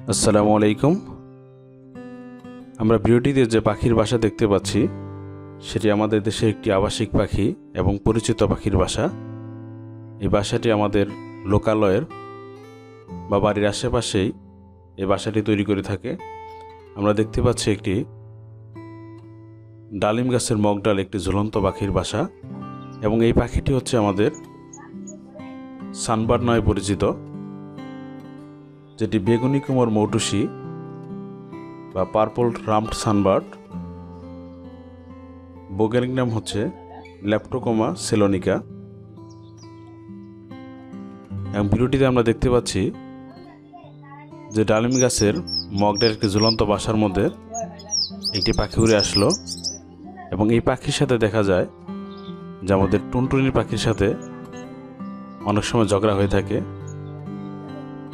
আসসালামু আলাইকুম। আমরা ভিডিওটিতে যে পাখির বাসা দেখতে পাচ্ছি সেটি আমাদের দেশের একটি আবাসিক পাখি এবং পরিচিত পাখির বাসা। এই বাসাটি আমাদের লোকালয়ের বা বাড়ির আশেপাশেই এই বাসাটি তৈরি করে থাকে। আমরা দেখতে পাচ্ছি একটি ডালিম গাছের মগডাল একটি ঝুলন্ত পাখির বাসা, এবং এই পাখিটি হচ্ছে আমাদের সানবার্ড নামে পরিচিত, যেটি বেগুনি কুমোর মৌটুসি বা পার্পল রাম্পড সানবার্ড। বৈজ্ঞানিক নাম হচ্ছে ল্যাপ্টোকোমা সেলোনিকা। এবং ভিডিওটিতে আমরা দেখতে পাচ্ছি যে ডালিম গাছের মগডাল একটি ঝুলন্ত বাসার মধ্যে একটি পাখি উড়ে আসলো, এবং এই পাখির সাথে দেখা যায় যে আমাদের টুনটুনির পাখির সাথে অনেক সময় ঝগড়া হয়ে থাকে।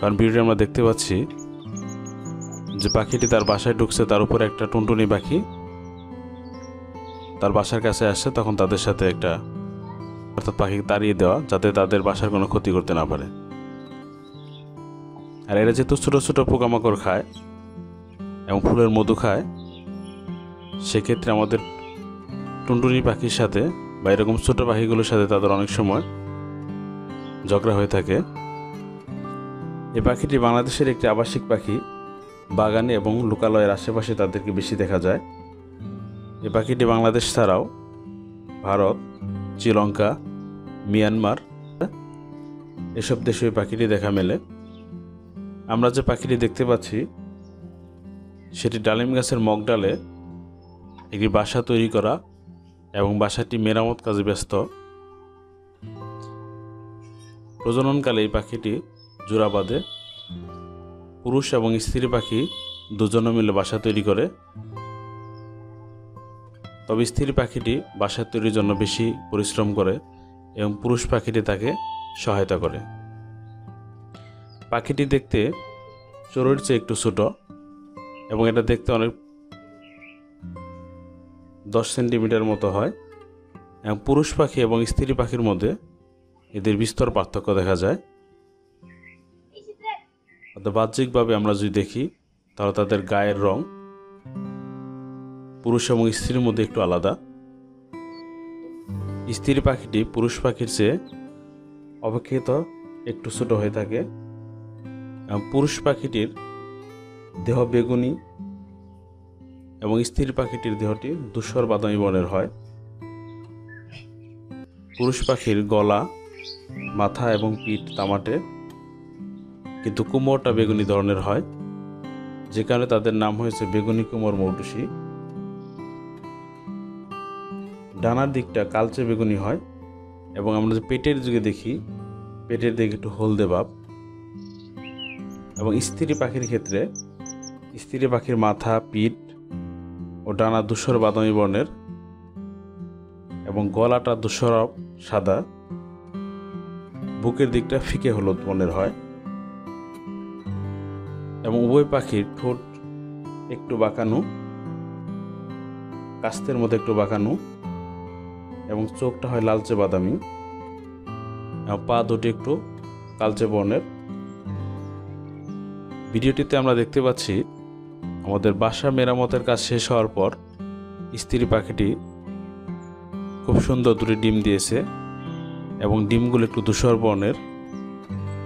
কারণ ভিডিওটি আমরা দেখতে পাচ্ছি যে পাখিটি তার বাসায় ঢুকছে, তার উপরে একটা টুনটুনি পাখি তার বাসার কাছে আসছে, তখন তাদের সাথে একটা অর্থাৎ পাখি তাড়িয়ে দেওয়া যাতে তাদের বাসার কোনো ক্ষতি করতে না পারে। আর এরা যেহেতু ছোটো ছোটো পোকামাকড় খায় এবং ফুলের মধু খায়, সেক্ষেত্রে আমাদের টুনটুনি পাখির সাথে বা এরকম ছোটো পাখিগুলোর সাথে তাদের অনেক সময় ঝগড়া হয়ে থাকে। এই পাখিটি বাংলাদেশের একটি আবাসিক পাখি। বাগানে এবং লোকালয়ের আশেপাশে তাদেরকে বেশি দেখা যায়। এই পাখিটি বাংলাদেশ ছাড়াও ভারত, শ্রীলঙ্কা, মিয়ানমার এসব দেশে এই পাখিটি দেখা মেলে। আমরা যে পাখিটি দেখতে পাচ্ছি সেটি ডালিম গাছের মগডালে একটি বাসা তৈরি করা এবং বাসাটি মেরামত কাজে ব্যস্ত। প্রজননকালে এই পাখিটি জোড়া বাঁধে। পুরুষ এবং স্ত্রী পাখি দুজনে মিলে বাসা তৈরি করে, তবে স্ত্রী পাখিটি বাসা তৈরির জন্য বেশি পরিশ্রম করে এবং পুরুষ পাখিটি তাকে সহায়তা করে। পাখিটি দেখতে চড়ুইয়ের চেয়ে একটু ছোট, এবং এটা দেখতে অনেক 10 সেন্টিমিটার মতো হয়। এবং পুরুষ পাখি এবং স্ত্রী পাখির মধ্যে এদের বিস্তর পার্থক্য দেখা যায়। অর্থাৎ বাহ্যিকভাবে আমরা যদি দেখি তাহলে তাদের গায়ের রং পুরুষ এবং স্ত্রীর মধ্যে একটু আলাদা। স্ত্রী পাখিটি পুরুষ পাখির চেয়ে অপেক্ষিত একটু ছোট হয়ে থাকে। পুরুষ পাখিটির দেহ বেগুনি এবং স্ত্রী পাখিটির দেহটি ধূসর বাদামি বর্ণের হয়। পুরুষ পাখির গলা, মাথা এবং পিঠ তামাটে, কিন্তু কুমোরটা বেগুনি ধরনের হয়, যে কারণে তাদের নাম হয়েছে বেগুনি কুমোর মৌটুসি। ডানার দিকটা কালচে বেগুনি হয়, এবং আমরা যে পেটের দিকে দেখি পেটের দিকে একটু হলদে ভাব। এবং স্ত্রী পাখির ক্ষেত্রে স্ত্রী পাখির মাথা, পিঠ ও ডানা ধূসর বাদামি বর্ণের, এবং গলাটা ধূসর সাদা, বুকের দিকটা ফিকে হলুদ বর্ণের হয়। এবং উভয় পাখির ঠোঁট একটু বাঁকানো, কাস্তের মধ্যে একটু বাঁকানো, এবং চোখটা হয় লালচে বাদামি, এবং পা দুটি একটু কালচে বর্ণের। ভিডিওটিতে আমরা দেখতে পাচ্ছি আমাদের বাসা মেরামতের কাজ শেষ হওয়ার পর স্ত্রী পাখিটি খুব সুন্দর দুটি ডিম দিয়েছে, এবং ডিমগুলো একটু ধূসর বর্ণের।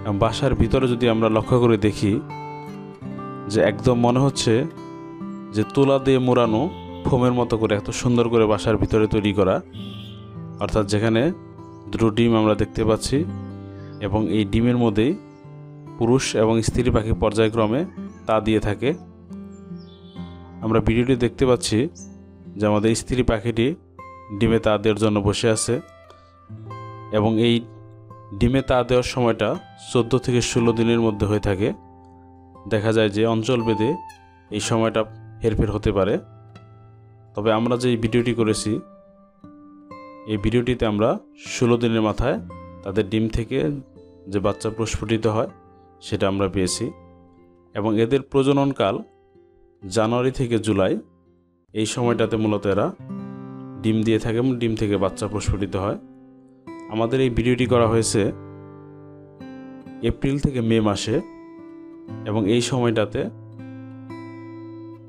এবং বাসার ভিতরে যদি আমরা লক্ষ্য করে দেখি যে একদম মনে হচ্ছে যে তুলা দিয়ে মোড়ানো ফোমের মতো করে এত সুন্দর করে বাসার ভিতরে তৈরি করা। অর্থাৎ যেখানে দুটো ডিম আমরা দেখতে পাচ্ছি, এবং এই ডিমের মধ্যেই পুরুষ এবং স্ত্রী পাখি পর্যায়ক্রমে তা দিয়ে থাকে। আমরা ভিডিওটি দেখতে পাচ্ছি যে আমাদের স্ত্রী পাখিটি ডিমে তা দেওয়ার জন্য বসে আছে, এবং এই ডিমে তা দেওয়ার সময়টা 14 থেকে 16 দিনের মধ্যে হয়ে থাকে। দেখা যায় যে অঞ্চল ভেদে এই সময়টা হেরফের হতে পারে। তবে আমরা যে ভিডিওটি করেছি এই ভিডিওটিতে আমরা 16 দিনের মাথায় তাদের ডিম থেকে যে বাচ্চা প্রস্ফুটিত হয় সেটা আমরা পেয়েছি। এবং এদের প্রজননকাল জানুয়ারি থেকে জুলাই, এই সময়টাতে মূলত এরা ডিম দিয়ে থাকে এবং ডিম থেকে বাচ্চা প্রস্ফুটিত হয়। আমাদের এই ভিডিওটি করা হয়েছে এপ্রিল থেকে মে মাসে, এবং এই সময়টাতে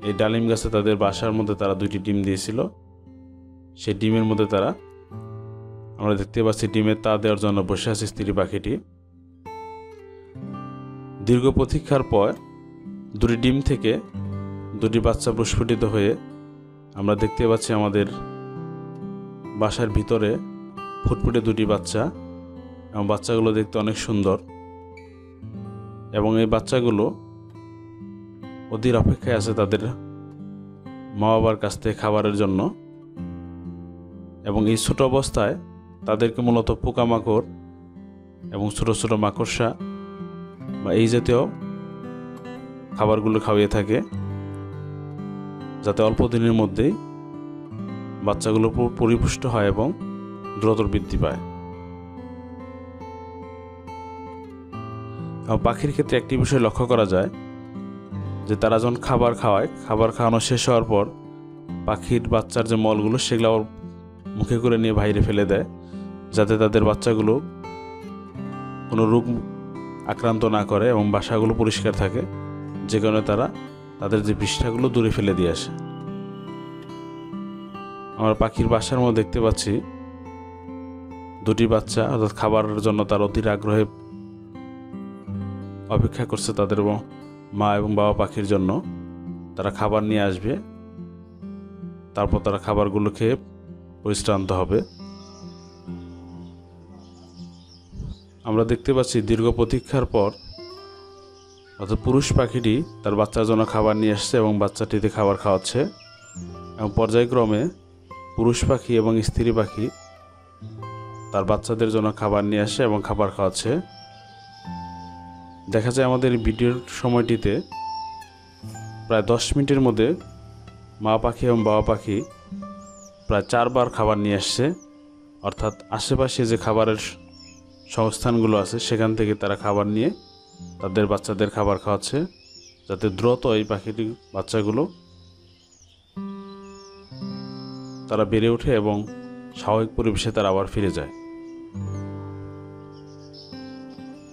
এই ডালিম গাছে তাদের বাসার মধ্যে তারা 2টি ডিম দিয়েছিল। সেই ডিমের মধ্যে তারা, আমরা দেখতে পাচ্ছি ডিমের তা দেওয়ার জন্য বসে আছে স্ত্রী পাখিটি। দীর্ঘ প্রতীক্ষার পর 2টি ডিম থেকে 2টি বাচ্চা প্রস্ফুটিত হয়ে আমরা দেখতে পাচ্ছি আমাদের বাসার ভিতরে ফুটফুটে 2টি বাচ্চা, এবং বাচ্চাগুলো দেখতে অনেক সুন্দর। এবং এই বাচ্চাগুলো অধীর অপেক্ষায় আছে তাদের মা বাবার কাছ থেকে খাবারের জন্য। এবং এই ছোট অবস্থায় তাদেরকে মূলত পোকামাকড় এবং ছোট ছোট মাকড়সা বা এই জাতীয় খাবারগুলো খাওয়িয়ে থাকে, যাতে অল্প দিনের মধ্যেই বাচ্চাগুলো পরিপুষ্ট হয় এবং দ্রুত বৃদ্ধি পায়। পাখির ক্ষেত্রে একটি বিষয় লক্ষ্য করা যায় যে তারা যখন খাবার খাওয়ায়, খাবার খাওয়ানো শেষ হওয়ার পর পাখির বাচ্চার যে মলগুলো সেগুলো আবার মুখে করে নিয়ে বাইরে ফেলে দেয়, যাতে তাদের বাচ্চাগুলো কোনো রোগ আক্রান্ত না করে এবং বাসাগুলো পরিষ্কার থাকে, যে কারণে তারা তাদের যে পৃষ্ঠাগুলো দূরে ফেলে দিয়ে আসে। আমরা পাখির বাসার মধ্যে দেখতে পাচ্ছি 2টি বাচ্চা, অর্থাৎ খাবারের জন্য তার অধীর আগ্রহে অপেক্ষা করছে তাদের মা এবং বাবা পাখির জন্য। তারা খাবার নিয়ে আসবে, তারপর তারা খাবারগুলো খেয়ে পরিশ্রান্ত হবে। আমরা দেখতে পাচ্ছি দীর্ঘ প্রতীক্ষার পর অর্থাৎ পুরুষ পাখিটি তার বাচ্চার জন্য খাবার নিয়ে আসছে এবং বাচ্চাটিতে খাবার খাওয়াচ্ছে, এবং পর্যায়ক্রমে পুরুষ পাখি এবং স্ত্রী পাখি তার বাচ্চাদের জন্য খাবার নিয়ে আসে এবং খাবার খাওয়াচ্ছে। দেখা যায় আমাদের ভিডিওর সময়টিতে প্রায় 10 মিনিটের মধ্যে মা পাখি এবং বাবা পাখি প্রায় 4 বার খাবার নিয়ে আসছে, অর্থাৎ আশেপাশে যে খাবারের সংস্থানগুলো আছে সেখান থেকে তারা খাবার নিয়ে তাদের বাচ্চাদের খাবার খাওয়াচ্ছে, যাতে দ্রুত এই পাখিটির বাচ্চাগুলো তারা বেড়ে ওঠে এবং স্বাভাবিক পরিবেশে তারা আবার ফিরে যায়।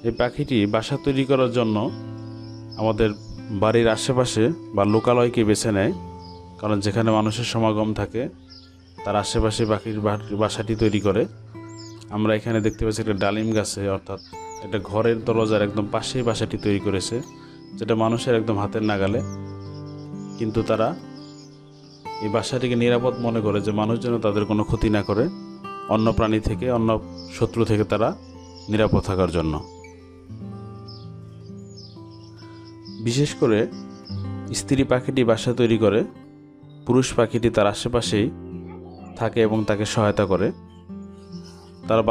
এই পাখিটি বাসা তৈরি করার জন্য আমাদের বাড়ির আশেপাশে বা লোকালয়কে বেছে নেয়, কারণ যেখানে মানুষের সমাগম থাকে তার আশেপাশে পাখির বাসাটি তৈরি করে। আমরা এখানে দেখতে পাচ্ছি একটা ডালিম গাছে, অর্থাৎ একটা ঘরের দরজার একদম পাশেই বাসাটি তৈরি করেছে, যেটা মানুষের একদম হাতের নাগালে। কিন্তু তারা এই বাসাটিকে নিরাপদ মনে করে যে মানুষ যেন তাদের কোনো ক্ষতি না করে, অন্য প্রাণী থেকে, অন্য শত্রু থেকে তারা নিরাপদ থাকার জন্য। বিশেষ করে স্ত্রী পাখিটি বাসা তৈরি করে, পুরুষ পাখিটি তার আশেপাশেই থাকে এবং তাকে সহায়তা করে। তারা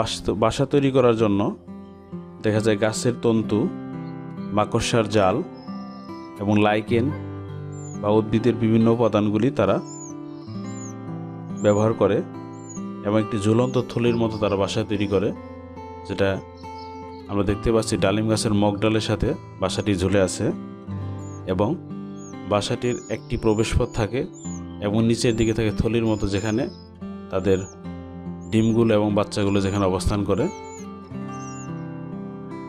বাসা তৈরি করার জন্য দেখা যায় গাছের তন্তু, মাকড়সার জাল এবং লাইকেন বা উদ্ভিদের বিভিন্ন উপাদানগুলি তারা ব্যবহার করে, এবং একটি ঝুলন্ত থলির মতো তারা বাসা তৈরি করে, যেটা আমরা দেখতে পাচ্ছি ডালিম গাছের মগডালের সাথে বাসাটি ঝুলে আছে। এবং বাসাটির একটি প্রবেশপথ থাকে এবং নিচের দিকে থাকে থলির মতো, যেখানে তাদের ডিমগুলো এবং বাচ্চাগুলো যেখানে অবস্থান করে,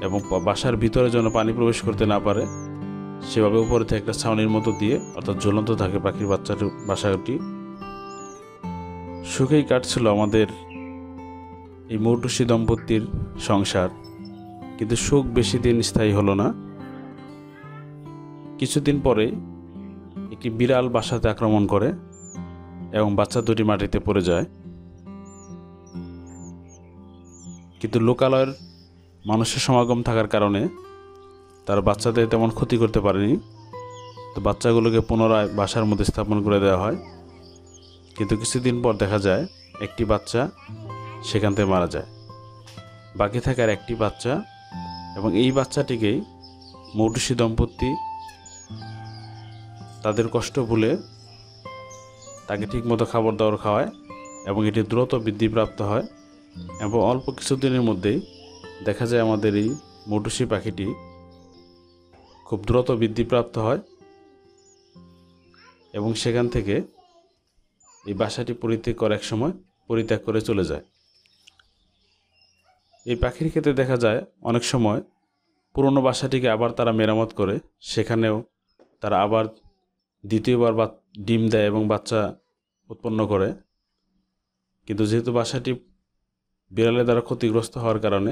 এবং বাসার ভিতরে যেন পানি প্রবেশ করতে না পারে সেভাবে উপরে থেকে একটা ছাউনির মতো দিয়ে, অর্থাৎ ঝুলন্ত থাকে পাখির বাসাটি। সুখেই কাটছিল আমাদের এই মৌটুসী দম্পতির সংসার, কিন্তু সুখ বেশি দিন স্থায়ী হলো না। কিছুদিন পরে একটি বিড়াল বাসাতে আক্রমণ করে এবং বাচ্চা 2টি মাটিতে পড়ে যায়। কিন্তু লোকালয়ের মানুষের সমাগম থাকার কারণে তার বাচ্চাদের তেমন ক্ষতি করতে পারেনি, তো বাচ্চাগুলোকে পুনরায় বাসার মধ্যে স্থাপন করে দেওয়া হয়। কিন্তু কিছুদিন পর দেখা যায় একটি বাচ্চা সেখান থেকে মারা যায়, বাকি থাকার একটি বাচ্চা, এবং এই বাচ্চাটিকেই মৌটুসী দম্পতি তাদের কষ্ট ভুলে তাকে ঠিকমতো খাবার দাবার খাওয়ায় এবং এটি দ্রুত বৃদ্ধিপ্রাপ্ত হয়। এবং অল্প কিছুদিনের মধ্যেই দেখা যায় আমাদের এই মৌটুসী পাখিটি খুব দ্রুত বৃদ্ধিপ্রাপ্ত হয় এবং সেখান থেকে এই বাসাটি পরিত্যাগ করে চলে যায়। এই পাখির ক্ষেত্রে দেখা যায় অনেক সময় পুরনো বাসাটিকে আবার তারা মেরামত করে সেখানেও তারা আবার দ্বিতীয়বার ডিম দেয় এবং বাচ্চা উৎপন্ন করে। কিন্তু যেহেতু বাসাটি বিড়ালের দ্বারা ক্ষতিগ্রস্ত হওয়ার কারণে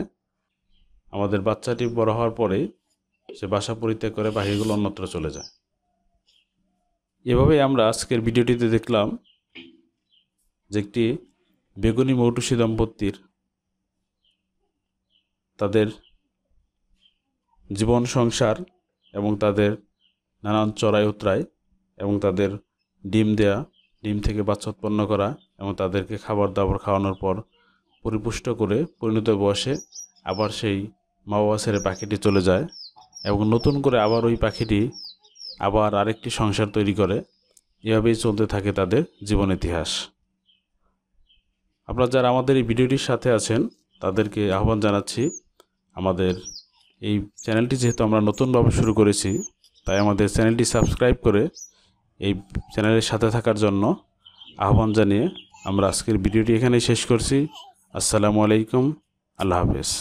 আমাদের বাচ্চাটি বড় হওয়ার পরেই সে বাসা পরিত্যাগ করে পাখিগুলো অন্যত্র চলে যায়। এভাবেই আমরা আজকের ভিডিওটিতে দেখলাম যে একটি বেগুনি মৌটুসি দম্পতির তাদের জীবন সংসার এবং তাদের নানান চড়াই উতরাই এবং তাদের ডিম দেয়া, ডিম থেকে বাচ্চা উৎপন্ন করা এবং তাদেরকে খাবার দাবার খাওয়ানোর পর পরিপুষ্ট করে পরিণত বয়সে আবার সেই মা বাবা ছেড়ে পাখিটি চলে যায় এবং নতুন করে আবার ওই পাখিটি আবার আরেকটি সংসার তৈরি করে। এভাবেই চলতে থাকে তাদের জীবন ইতিহাস। আপনারা যারা আমাদের এই ভিডিওটির সাথে আছেন তাদেরকে আহ্বান জানাচ্ছি, আমাদের এই চ্যানেলটি যেহেতু আমরা নতুনভাবে শুরু করেছি তাই আমাদের চ্যানেলটি সাবস্ক্রাইব করে এই চ্যানেলের সাথে থাকার জন্য আহ্বান জানিয়ে আমরা আজকের ভিডিওটি এখানেই শেষ করছি। আসসালামু আলাইকুম, আল্লাহ হাফেজ।